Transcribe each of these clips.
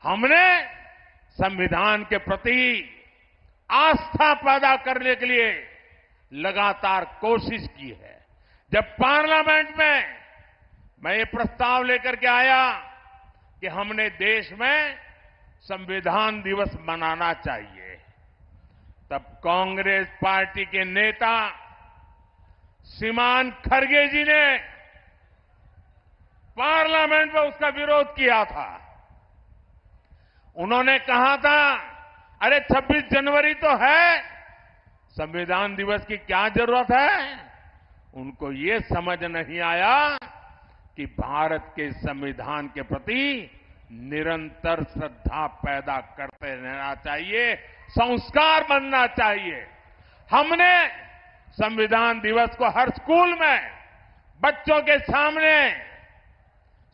हमने संविधान के प्रति आस्था पैदा करने के लिए लगातार कोशिश की है। जब पार्लियामेंट में मैं ये प्रस्ताव लेकर के आया कि हमने देश में संविधान दिवस मनाना चाहिए, तब कांग्रेस पार्टी के नेता श्रीमान खड़गे जी ने पार्लियामेंट में उसका विरोध किया था। उन्होंने कहा था, अरे 26 जनवरी तो है, संविधान दिवस की क्या जरूरत है। उनको ये समझ नहीं आया कि भारत के संविधान के प्रति निरंतर श्रद्धा पैदा करते रहना चाहिए, संस्कार बनना चाहिए। हमने संविधान दिवस को हर स्कूल में बच्चों के सामने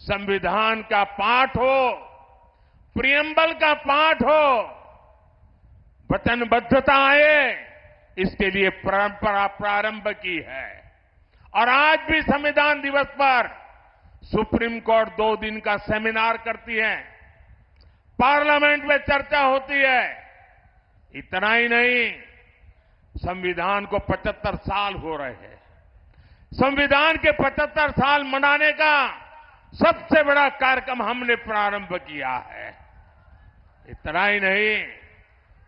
संविधान का पाठ हो, प्रियम्बल का पाठ हो, वचनबद्धता आए, इसके लिए परंपरा प्रारंभ की है। और आज भी संविधान दिवस पर सुप्रीम कोर्ट 2 दिन का सेमिनार करती है, पार्लियामेंट में चर्चा होती है। इतना ही नहीं, संविधान को 75 साल हो रहे हैं। संविधान के 75 साल मनाने का सबसे बड़ा कार्यक्रम हमने प्रारंभ किया है। इतना ही नहीं,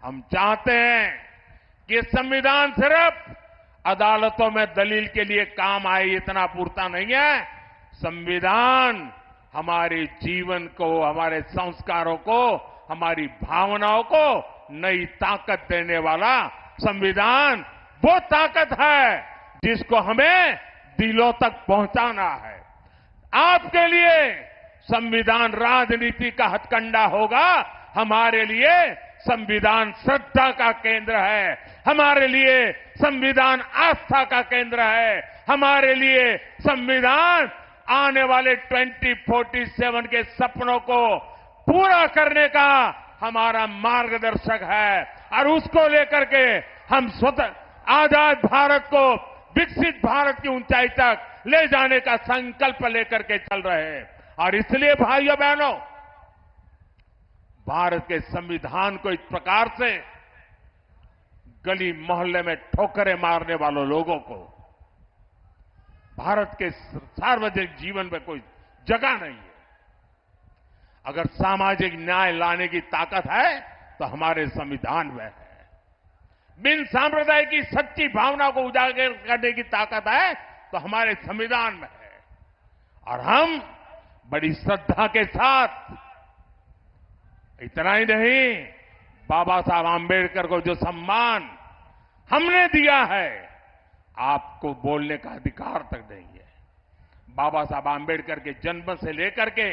हम चाहते हैं कि संविधान सिर्फ अदालतों में दलील के लिए काम आए, इतना पूरता नहीं है। संविधान हमारे जीवन को, हमारे संस्कारों को, हमारी भावनाओं को नई ताकत देने वाला संविधान वो ताकत है जिसको हमें दिलों तक पहुंचाना है। आपके लिए संविधान राजनीति का हथकंडा होगा, हमारे लिए संविधान श्रद्धा का केंद्र है, हमारे लिए संविधान आस्था का केंद्र है, हमारे लिए संविधान आने वाले 2047 के सपनों को पूरा करने का हमारा मार्गदर्शक है। और उसको लेकर के हम स्वतः आजाद भारत को विकसित भारत की ऊंचाई तक ले जाने का संकल्प लेकर के चल रहे हैं। और इसलिए भाइयों बहनों, भारत के संविधान को इस प्रकार से गली मोहल्ले में ठोकरें मारने वालों लोगों को भारत के सार्वजनिक जीवन में कोई जगह नहीं है। अगर सामाजिक न्याय लाने की ताकत है तो हमारे संविधान में है। बिन सांप्रदायिक की सच्ची भावना को उजागर करने की ताकत है तो हमारे संविधान में है। और हम बड़ी श्रद्धा के साथ, इतना ही नहीं, बाबा साहब आंबेडकर को जो सम्मान हमने दिया है, आपको बोलने का अधिकार तक नहीं है। बाबा साहब आंबेडकर के जन्म से लेकर के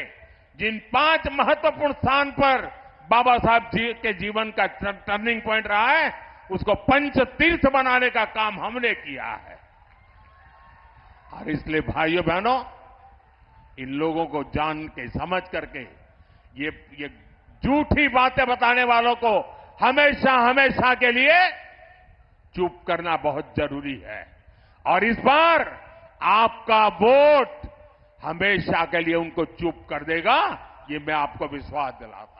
जिन 5 महत्वपूर्ण स्थान पर बाबा साहब जी के जीवन का टर्निंग पॉइंट रहा है, उसको पंच तीर्थ बनाने का काम हमने किया है। और इसलिए भाइयों बहनों, इन लोगों को जान के समझ करके ये झूठी बातें बताने वालों को हमेशा हमेशा के लिए चुप करना बहुत जरूरी है। और इस बार आपका वोट हमेशा के लिए उनको चुप कर देगा, ये मैं आपको विश्वास दिलाता हूं।